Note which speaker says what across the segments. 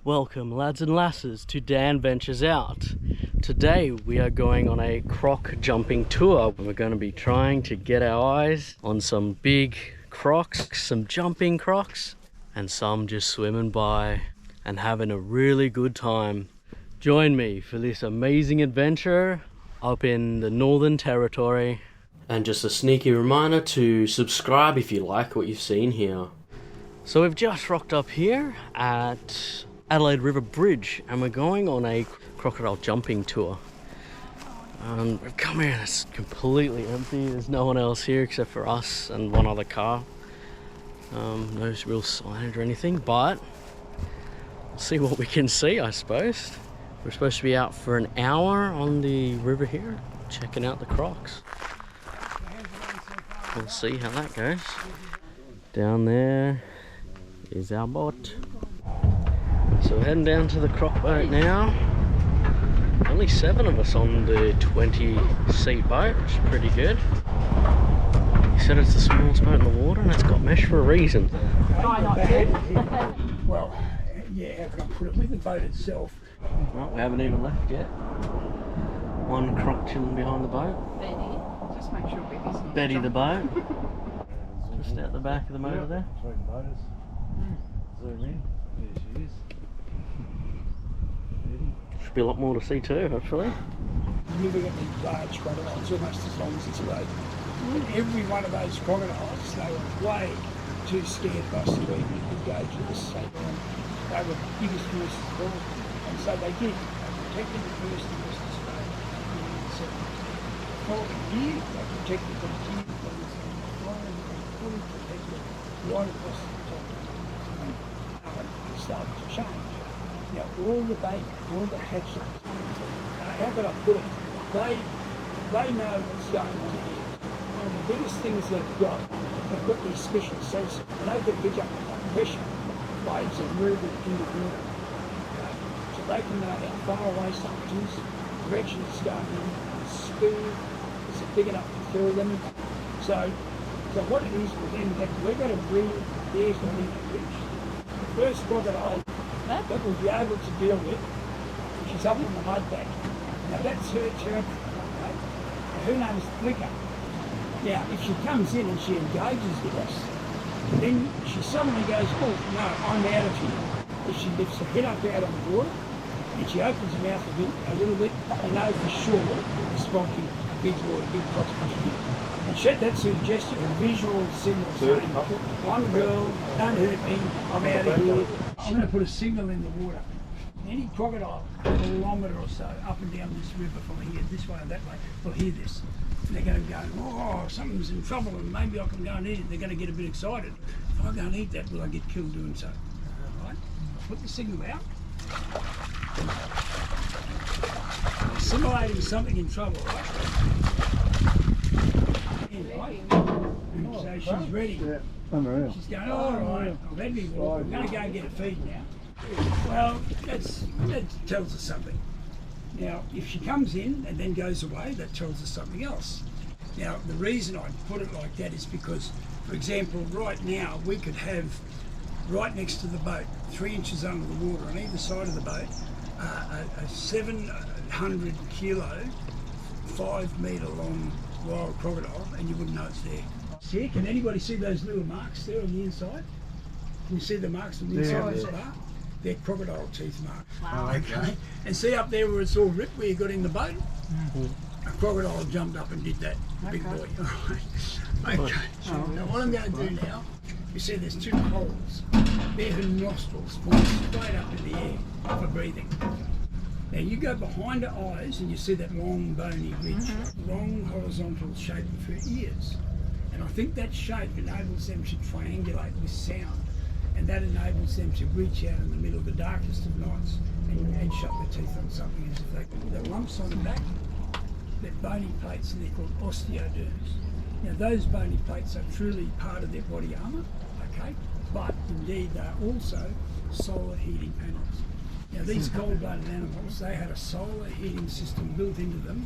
Speaker 1: Welcome lads and lasses to Dan Ventures Out. Today we are going on a croc jumping tour. We're going to be trying to get our eyes on some big crocs, some jumping crocs, and some just swimming by and having a really good time. Join me for this amazing adventure up in the Northern Territory. And just a sneaky reminder to subscribe if you like what you've seen here. So we've just rocked up here at Adelaide River Bridge and we're going on a crocodile jumping tour. We've come here and it's completely empty. There's no one else here except for us and one other car. No real signage or anything, but we'll see what we can see, I suppose. We're supposed to be out for an hour on the river here, checking out the crocs. We'll see how that goes. Down there is our boat. So we're heading down to the croc boat now. Only 7 of us on the 20-seat boat, which is pretty good. He said it's the smallest boat in the water and it's got mesh for a reason.
Speaker 2: Well, yeah, how can I put it? With the boat itself.
Speaker 1: Well, we haven't even left yet. One croc chilling behind the boat.
Speaker 3: Betty, just make sure Betty's not
Speaker 1: Betty the boat. Just out the back of the motor there.
Speaker 4: Between the motors. Zoom in. There she is.
Speaker 1: Should be a lot more to see too, hopefully.
Speaker 2: You've got these large crocodiles almost as long as it's a road. And every one of those crocodiles, they were way too scared of us to even engage with us. So they were the biggest forces of all. And so they did. They protected the first and Western Australia in the 70s. Following year, they protected them here. They fully protected right across the top. It started to change. Now, all the bait, all the hatchlings, how could I put it? They know what's going on here. One of the biggest things they've got these special sensors, and they can pick up pressure waves are moving in the water. So they can know how far away something is, direction it's going in, speed, is it big enough to fill them? So what it is with them, we're going to bring theirs on in the bridge. The first crocodile that we'll be able to deal with, she's up in the mud bank. Now that's her turn, okay? Her name is Flicker. Now if she comes in and she engages with us, then she suddenly goes, oh no, I'm out of here. If she lifts her head up out of the water and she opens her mouth a little bit, you know for sure it's smoking big water, big crocs pushing in. And that's her gesture, a visual signal saying, I'm a girl, don't hurt me, I'm out of here. I'm going to put a signal in the water. Any crocodile a kilometre or so up and down this river from here, this way or that way, will hear this. And they're going to go, oh, something's in trouble and maybe I can go and eat it. They're going to get a bit excited. If I go and eat that, will I get killed doing so? All right? I'll put the signal out. Simulating something in trouble, right? So she's ready.
Speaker 4: Yeah, unreal.
Speaker 2: She's going, oh, all right, I've had me walk. I'm going to go and get a feed now. Well, that tells us something. Now, if she comes in and then goes away, that tells us something else. Now, the reason I put it like that is because, for example, right now, we could have right next to the boat, 3 inches under the water on either side of the boat, a 700 kilo, 5 metre long wild crocodile, and you wouldn't know it's there. See, can anybody see those little marks there on the inside? Can you see the marks on the inside of the bar? They're crocodile teeth marks.
Speaker 3: Wow.
Speaker 2: Okay. And see up there where it's all ripped, where you got in the boat? A crocodile jumped up and did that, big boy. All right. Okay. Now what I'm going to do now, you see there's 2 holes. They're her nostrils, point straight up in the air for breathing. Now you go behind her eyes and you see that long bony ridge, long horizontal shape of her ears. And I think that shape enables them to triangulate with sound. And that enables them to reach out in the middle of the darkest of nights and shut their teeth on something as if they, the lumps on the back, they're bony plates and they're called osteoderms. Now those bony plates are truly part of their body armour, okay? But indeed they are also solar heating panels. Now these cold-blooded animals, they had a solar heating system built into them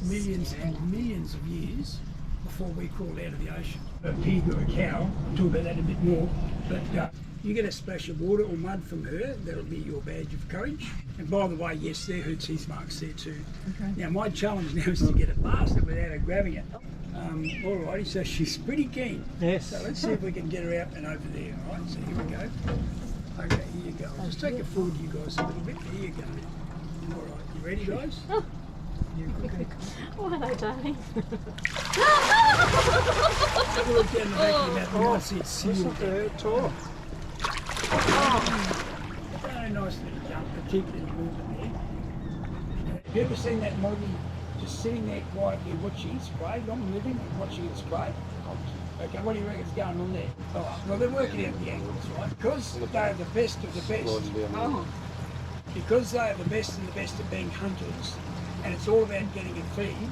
Speaker 2: millions and millions of years before we crawled out of the ocean. A pig or a cow, I'll talk about that a bit more, but You get a splash of water or mud from her, that'll be your badge of courage. And by the way, yes, there her teeth marks there too.
Speaker 3: Okay.
Speaker 2: Now my challenge now is to get it past it without her grabbing it. Alrighty, so she's pretty keen.
Speaker 1: Yes.
Speaker 2: So let's see if we can get her out and over there. Alright, so here we go. Okay, here you go. I'll just take it forward you guys a little bit. There you go. Alright, you ready guys? You okay?
Speaker 5: Oh, hello, darling.
Speaker 2: Have a look down the back of the mouth. You might see it's sealed.
Speaker 1: Tour.
Speaker 2: Very nice little jump, particularly movement there. Have you ever seen that moggy just sitting there quietly watching it spray, not moving, and watching it spray? Okay, what do you reckon's going on there? Oh, well, they're working out the angles, right? Because they're the best of the best. Because they are the best and the best at being hunters, and it's all about getting a feed,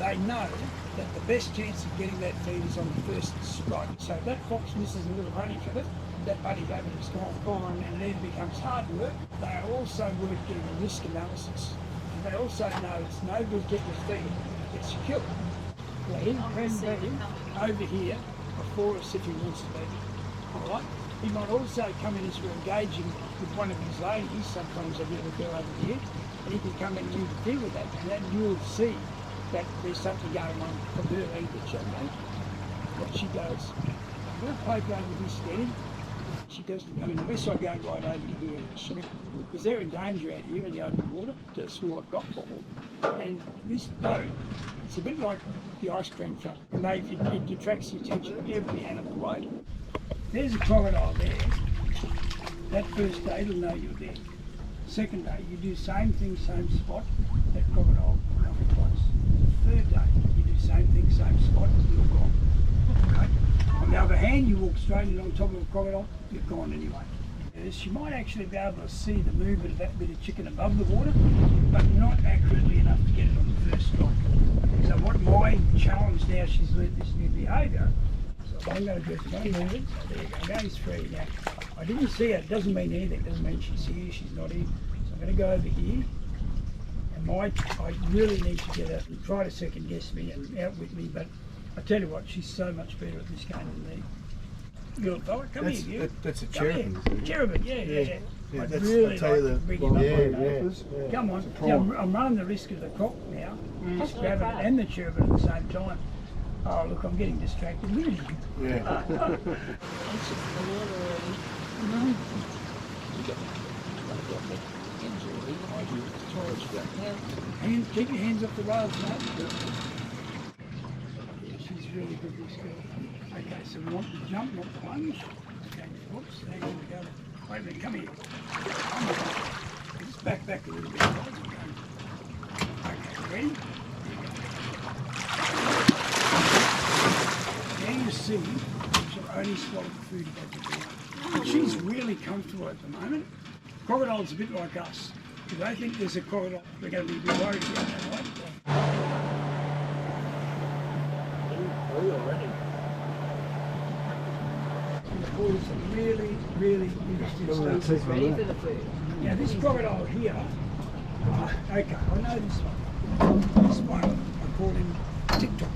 Speaker 2: they know that the best chance of getting that feed is on the first strike. So if that fox misses a little honey from it, that buddy rabbit is gone, and it either becomes hard work. They are also good at getting a risk analysis. And they also know it's no good getting a feed, it gets you killed. Well, he can be over here before us if he wants to be. Alright? He might also come in as we're engaging with one of his ladies. Sometimes I get a girl over here, and he can come in and interfere with that, and then you'll see that there's something going on from her language, okay? What she goes, I'm going to poke over this steady. She does, I mean, unless I go right over here and swim, because they're in danger out here in the open water, to swim like golf ball. And this boat, it's a bit like the ice cream truck, and it attracts the attention of every animal way. There's a crocodile there. That first day, it'll know you're there. Second day, you do same thing, same spot, that crocodile will come close. Third day, you do same thing, same spot, you're gone. Okay? On the other hand, you walk straight in on top of a crocodile, you're gone anyway. She might actually be able to see the movement of that bit of chicken above the water, but not accurately enough to get it on the first strike. So what my challenge now, she's learnt this new behaviour, so I'm going to just one movement, so there you go, now he's free. Now, I didn't see her, it doesn't mean anything, it doesn't mean she's here, she's not here. So I'm going to go over here, and I really need to get her and try to second guess me and out with me, but I tell you what, she's so much better at this game than me. Little fella, come here, you.
Speaker 4: That's a cherubim.
Speaker 2: Cherubim, yeah. I'd
Speaker 4: that's,
Speaker 2: really
Speaker 4: I'll tell you
Speaker 2: like to
Speaker 4: the
Speaker 2: bring him up on
Speaker 4: yeah.
Speaker 2: that. Come on, yeah, I'm running the risk of the croc now. Just grab it and the cherubim at the same time. Oh look, I'm getting distracted.
Speaker 4: Yeah.
Speaker 2: Keep your hands off the rails, mate. Yeah, she's really good, this girl. Okay, so we want the jump, not the plunge. Okay, whoops, there you go. Wait a minute, come here. Come on. Just back a little bit. Okay, ready? Now you see, she'll only swallow the food above the ground. And she's really comfortable at the moment. Crocodiles are a bit like us. If they think there's a crocodile, they're going to be a bit worried about that, right? Some really interesting stuff.
Speaker 3: Ready for the food.
Speaker 2: Now this crocodile here, okay, I know this one. This one, I call him TikTok.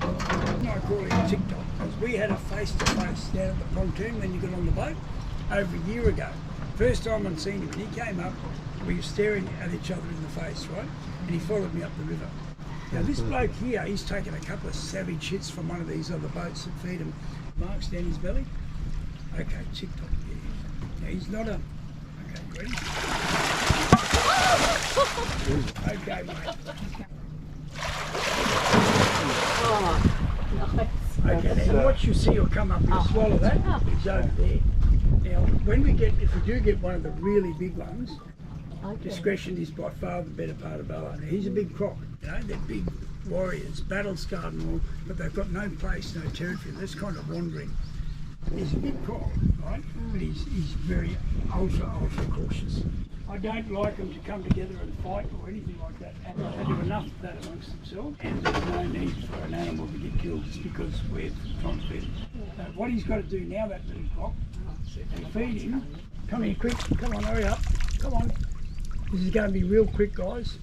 Speaker 2: No, I call him TikTok because we had a face-to-face down at the pontoon when you got on the boat over a year ago. First time I'd seen him, and he came up, we were staring at each other in the face, right? And he followed me up the river. Now this bloke here, he's taken a couple of savage hits from one of these other boats that feed him marks down his belly. Okay, TikTok, yeah. Now he's not a... Okay, ready? Okay, mate.
Speaker 5: Oh, nice.
Speaker 2: Okay, now what you see will come up and swallow that. It's over there. Now, when we get, if we do get one of the really big ones, discretion is by far the better part of valor. Now, he's a big croc, you know, they're big warriors, battle scarred and all, but they've got no place, no territory. They're just kind of wandering. He's a big croc, right? But he's very ultra cautious. I don't like them to come together and fight or anything like that. They do enough of that amongst themselves, and there's no need for an animal to get killed just because we're trying to feed him. So what he's got to do now, that little croc, to feed him. Come here, quick! Come on, hurry up! Come on! This is going to be real quick, guys.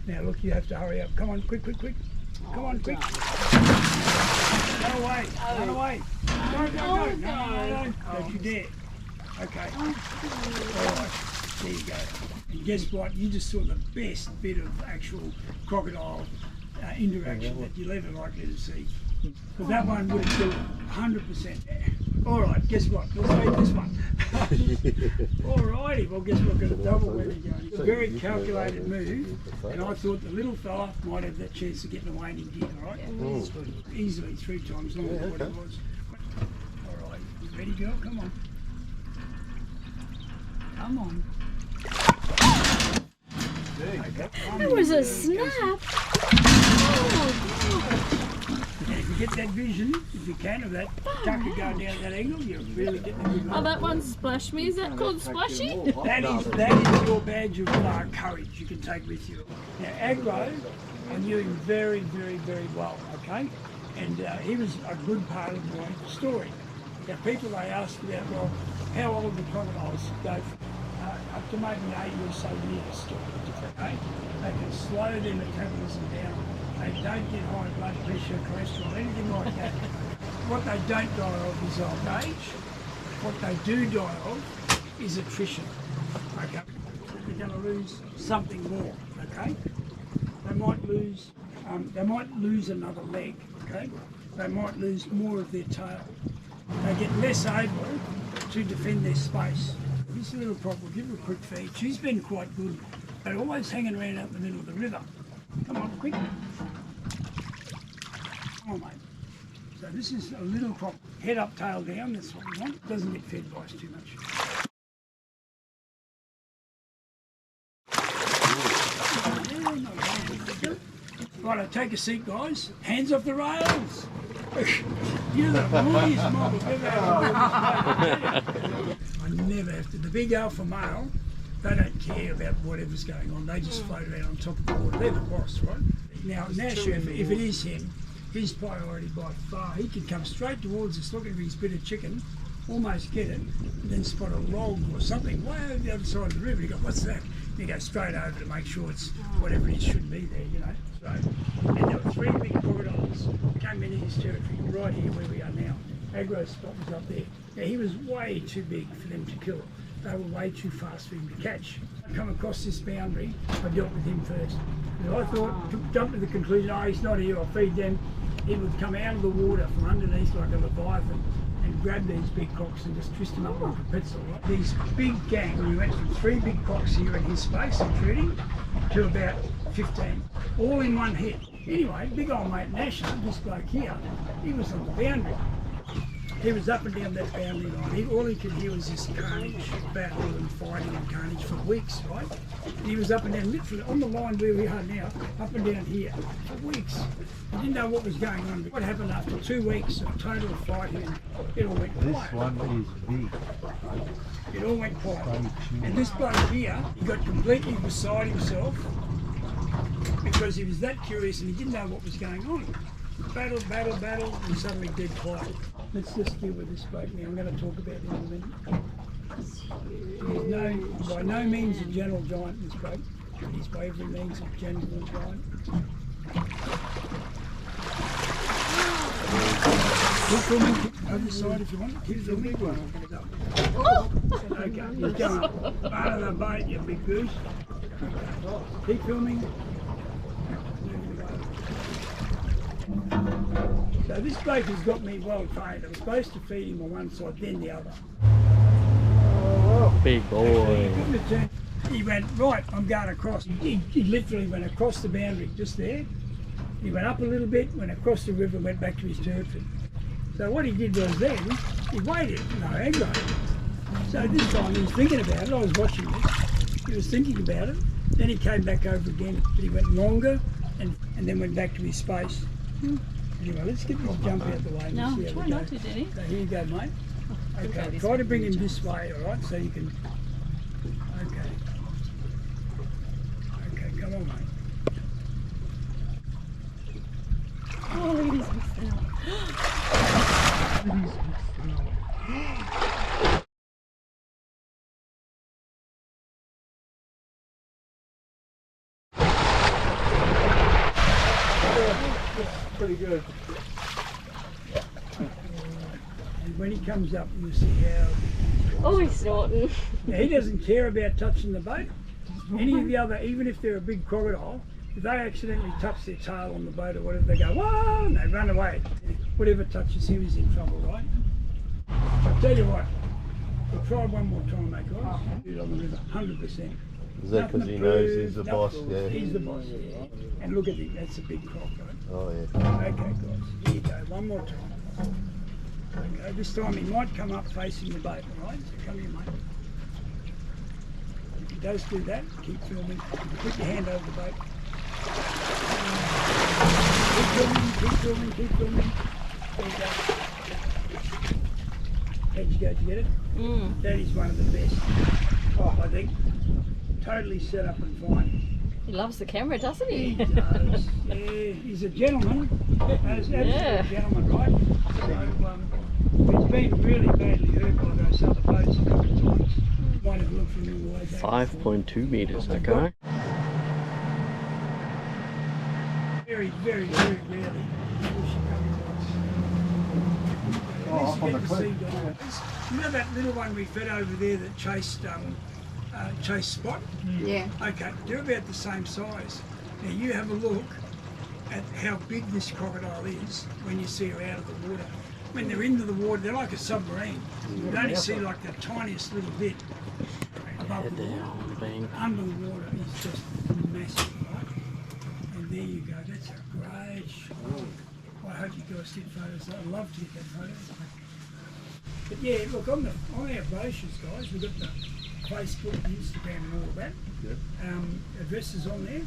Speaker 2: Now look, you have to hurry up. Come on, quick! Come on, quick! Run away! Run away! Go! No, don't you dare! Okay. All right. There you go. And guess what? You just saw the best bit of actual crocodile interaction that you'll ever likely to see. Because that one would have killed 100%. All right, guess what? Let's make this one. All righty, well, guess what? Got a double where you're going. It's a very calculated move, and I thought the little fella might have that chance of getting away, and he did, all right? Easily 3 times longer than what it was. All right, you ready, girl? Come on. Come on.
Speaker 5: That was a snap.
Speaker 2: And if you get that vision, if you can, of that ducker going down that angle, you're really getting a good look.
Speaker 5: Oh, that one splashed me. Is that called splashy?
Speaker 2: That is your badge of courage you can take with you. Now, Agro, I knew him very, very, very well, okay? And he was a good part of my story. Now, people, they ask about, well, how old the crocodiles go up to maybe 8 or so years, okay? They can slow their metabolism down. They don't get high blood pressure, cholesterol, anything like that. What they don't die of is old age. What they do die of is attrition. Okay, they're going to lose something more. Okay, they might lose another leg. Okay, they might lose more of their tail. They get less able to defend their space. This little Croc will give her a quick feed. She's been quite good. They're always hanging around out in the middle of the river. Come on, quick. Come on, mate. So this is a little Croc, head up, tail down, that's what we want. Doesn't get fed by us too much. Right, take a seat, guys. Hands off the rails. You're the noisiest mob I've ever had. I never have to. The big alpha male, they don't care about whatever's going on. They just float around on top of the water. They're the boss, right? Now, Chef, if it is him, his priority by far, he can come straight towards us, look at his bit of chicken, almost get it, and then spot a log or something way over the other side of the river. He go, what's that? And he goes straight over to make sure it's whatever it should be there, you know. So, and there were 3 big crocodiles came into his territory right here where we are now. Agro Spot was up there. Now, he was way too big for them to kill. They were way too fast for him to catch. I come across this boundary, I dealt with him first. And I thought, jumped to the conclusion, oh, he's not here, I'll feed them. He would come out of the water from underneath like a leviathan and grab these big Crocs and just twist them up like a pretzel. Right? These big gang, we went from 3 big Crocs here in his space, intruding, to about 15, all in one hit. Anyway, big old mate National, this bloke here, he was on the boundary. He was up and down that boundary line. All he could hear was this carnage, battle and fighting and carnage for weeks, right? And he was up and down, literally on the line where we are now, up and down here for weeks. He didn't know what was going on. What happened after 2 weeks of total fighting, it all went quiet.
Speaker 4: This one is big.
Speaker 2: It all went quiet. And this bloke here, he got completely beside himself because he was that curious and he didn't know what was going on. Battle, battle, battle, and suddenly dead quiet. Let's just deal with this bloke now. I'm going to talk about him in a minute. He's by no means a gentle giant, this bloke, but he's by every means a gentle giant. Keep filming, other side if you want. Keep filming. Okay, he's going out of the boat, you big goose. Keep filming. So this bloke has got me well trained. I'm supposed to feed him on one side, then the other.
Speaker 1: Big boy.
Speaker 2: He went, right, I'm going across. He literally went across the boundary, just there. He went up a little bit, went across the river, went back to his territory. So what he did was then, he waited, no aggro. So this time he was thinking about it, I was watching this. He was thinking about it. Then he came back over again, but he went longer and then went back to his space. Anyway, let's get this jump out the way and see how
Speaker 5: try
Speaker 2: we go.
Speaker 5: not to, Daddy.
Speaker 2: So here you go, mate. Okay,
Speaker 5: this
Speaker 2: try to
Speaker 5: way.
Speaker 2: bring him this way, all right, so you can... Okay. Okay, come on, mate.
Speaker 5: Oh, look at his big snout.
Speaker 2: Pretty good. And when he comes up, you'll see how big he is.
Speaker 5: Oh, he's snorting.
Speaker 2: Now, he doesn't care about touching the boat. Any of the other, even if they're a big crocodile, if they accidentally touch their tail on the boat or whatever, they go, whoa, and they run away. Whatever touches him is in trouble, right? I'll tell you what, we'll try one more time, mate, guys. Do it on the river, 100%.
Speaker 4: Is that because he knows he's the boss? Yeah.
Speaker 2: He's the boss, yeah. And look at him, that's a big croc, right?
Speaker 4: Oh yeah.
Speaker 2: Okay, guys, here you go, one more time. Okay, this time he might come up facing the boat, all right? So come here, mate. If he does do that, keep filming. Put your hand over the boat. Keep filming, keep filming, keep filming. There you go. How'd you go? Did you get it? That is one of the best, I think. Totally set up and fine.
Speaker 5: He loves the camera, doesn't
Speaker 2: He
Speaker 5: he?
Speaker 2: does. Yeah, he's a gentleman. Absolutely a gentleman, right? So, he's been really badly hurt by those other boats a couple of times. Might have looked from all the way back.
Speaker 1: 5.2 meters, okay.
Speaker 2: Very, very, very rarely.
Speaker 4: Up on the cliff.
Speaker 2: You know that little one we fed over there that chased Spot?
Speaker 3: Yeah.
Speaker 2: Okay, they're about the same size. Now you have a look at how big this crocodile is when you see her out of the water. When they're into the water, they're like a submarine. You only see like the tiniest little bit above
Speaker 1: Head
Speaker 2: the water.
Speaker 1: down, bang.
Speaker 2: Under the water is just massive, right? And there you go, that's a great shot. I hope you guys did photos. I'd love to get that photo. But yeah, look, on our brochures, guys, we've got the Facebook, Instagram and all of that.
Speaker 4: Yep.
Speaker 2: Addresses on there.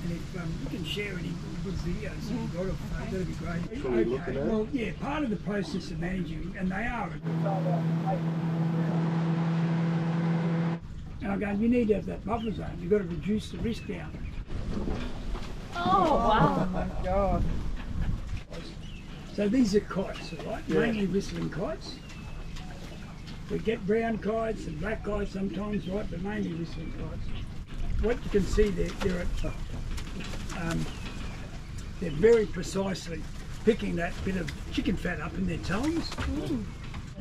Speaker 2: And if you can share any good videos that you've got of that'd be great.
Speaker 4: Shall we look at that?
Speaker 2: Well, yeah, part of the process of managing, and they are. And I'm going, you need to have that buffer zone. You've got to reduce the risk down.
Speaker 5: Oh, wow.
Speaker 3: my God.
Speaker 2: So these are kites, all right?
Speaker 4: Yeah.
Speaker 2: Mainly whistling kites. We get brown kites and black kites sometimes, right? But mainly whistling kites. What you can see there, they're very precisely picking that bit of chicken fat up in their tongues. From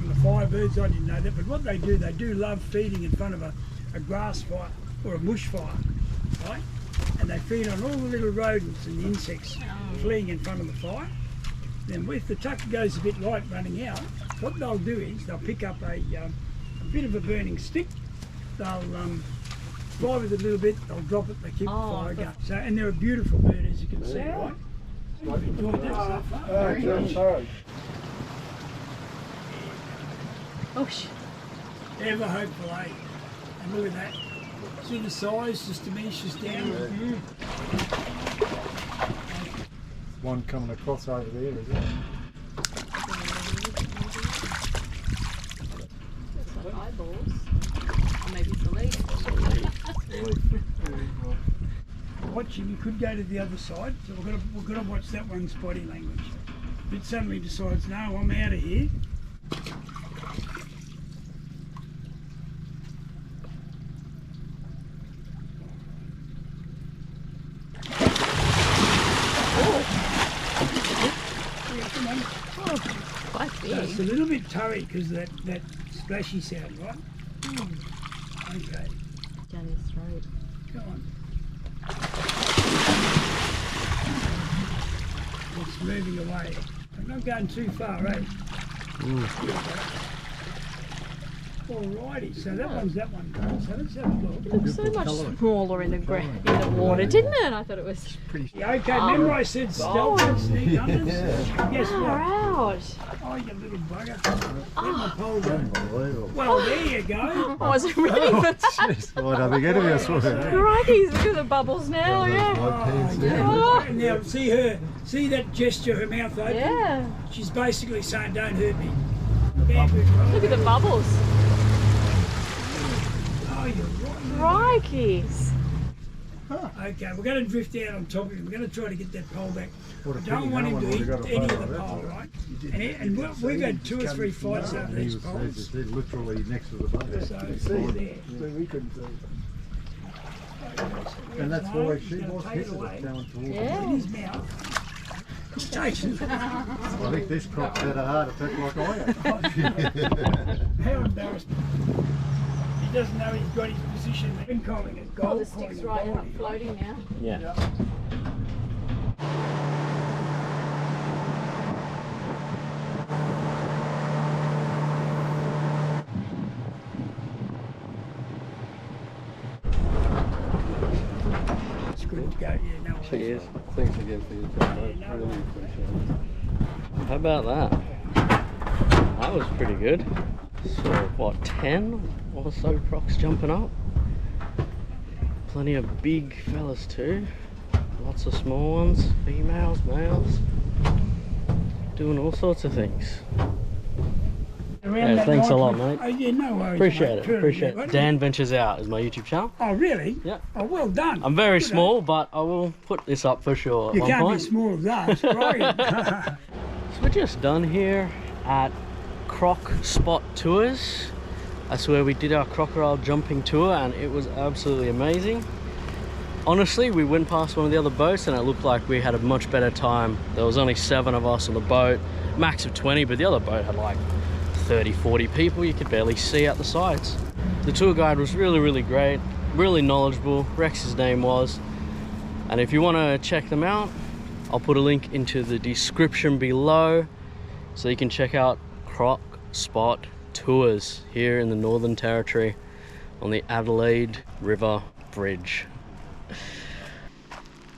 Speaker 2: the firebirds, I didn't know that, but what they do love feeding in front of a grass fire or a bush fire, right? And they feed on all the little rodents and the insects fleeing in front of the fire. Then if the tuck goes a bit light running out, what they'll do is they'll pick up a bit of a burning stick, they'll fly with it a little bit, they'll drop it, they keep the fire going. So, and they're a beautiful bird, as you can see, right? Enjoyed that so far?
Speaker 4: Sorry.
Speaker 5: Oh, shit.
Speaker 2: Ever hopeful, eh? And look at that. See the size just diminishes down.
Speaker 4: One coming across over there, is it?
Speaker 5: It's like eyeballs. Or maybe it's a leg.
Speaker 2: Watching, you could go to the other side, so we've got to watch that one's body language. If it suddenly decides, no, I'm out of here.
Speaker 5: Quite
Speaker 2: So
Speaker 5: big.
Speaker 2: it's a little bit turry because of that splashy sound, right? Okay,
Speaker 5: Down his throat.
Speaker 2: come on. It's moving away. I'm not going too far, eh? Alrighty, so that one's that one. So let's have a look.
Speaker 5: It looks so much smaller in the water, didn't it? I thought it was
Speaker 2: Yeah, okay, remember I said stealth and sneak unders? Guess
Speaker 5: far
Speaker 2: what?
Speaker 5: out.
Speaker 2: Oh, you little bugger. Let my pole go.
Speaker 4: Unbelievable.
Speaker 2: Well, there you go.
Speaker 5: I wasn't ready for that.
Speaker 4: Jeez, what are they going to be? I saw that.
Speaker 5: Crikey, look at the bubbles now, yeah.
Speaker 2: Oh, yeah. Now, see that gesture, her mouth open?
Speaker 5: Yeah.
Speaker 2: She's basically saying, don't hurt me. Bamboo, right?
Speaker 5: Look at the bubbles.
Speaker 2: Oh, you're right.
Speaker 5: Crikey.
Speaker 2: Okay, we're going to drift out on top of him. We're going to try to get that pole back.
Speaker 4: What a
Speaker 2: I don't
Speaker 4: pity,
Speaker 2: want
Speaker 4: no
Speaker 2: him
Speaker 4: one
Speaker 2: to
Speaker 4: would've
Speaker 2: eat
Speaker 4: got a
Speaker 2: any of
Speaker 4: photo
Speaker 2: the
Speaker 4: of that,
Speaker 2: pole,
Speaker 4: though.
Speaker 2: right? And we've had 2 or 3 fights over
Speaker 4: He
Speaker 2: these
Speaker 4: was
Speaker 2: poles.
Speaker 4: literally next to the boat.
Speaker 2: So it's there.
Speaker 4: we couldn't see. And that's why she was hitting it going towards
Speaker 2: In
Speaker 5: Yeah.
Speaker 2: his mouth. Jason,
Speaker 4: I think this Croc's had a heart attack like I have.
Speaker 2: how embarrassed. He doesn't know he's got his position. They've been calling it gold.
Speaker 5: Oh, the stick's right up floating now.
Speaker 1: Yeah.
Speaker 2: It's good to go, yeah, no worries.
Speaker 1: Cheers.
Speaker 4: Thanks again for your time, mate. I really appreciate it.
Speaker 1: How about that? That was pretty good. So what, 10 or so Crocs jumping up? Plenty of big fellas too. Lots of small ones, females, males. Doing all sorts of things.
Speaker 2: Around
Speaker 1: Yeah,
Speaker 2: that
Speaker 1: thanks a
Speaker 2: night,
Speaker 1: lot,
Speaker 2: we-
Speaker 1: mate.
Speaker 2: Oh, yeah, no worries.
Speaker 1: Appreciate
Speaker 2: mate.
Speaker 1: it,
Speaker 2: Truly,
Speaker 1: appreciate
Speaker 2: mate.
Speaker 1: it. Dan Ventures Out is my YouTube channel.
Speaker 2: Oh, really?
Speaker 1: Yeah.
Speaker 2: Oh, well done.
Speaker 1: I'm very
Speaker 2: Good, eh?
Speaker 1: small, but I will put this up for sure
Speaker 2: You
Speaker 1: at one
Speaker 2: can't
Speaker 1: point.
Speaker 2: be small as us, right?
Speaker 1: So we're just done here at Croc Spot Tours. That's where we did our crocodile jumping tour, and it was absolutely amazing. Honestly, we went past one of the other boats and it looked like we had a much better time. There was only 7 of us on the boat, max of 20, but the other boat had like 30, 40 people. You could barely see out the sides. The tour guide was really great, really knowledgeable. Rex's name was. And if you want to check them out, I'll put a link into the description below so you can check out Croc Spot Tours here in the Northern Territory on the Adelaide River Bridge.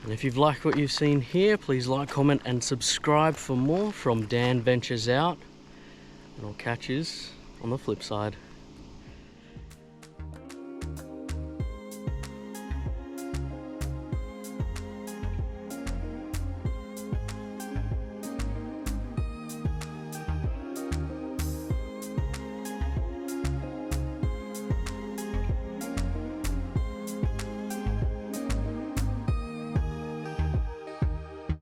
Speaker 1: And if you've liked what you've seen here, please like, comment and subscribe for more from Dan Ventures Out. And I'll catch yous on the flip side.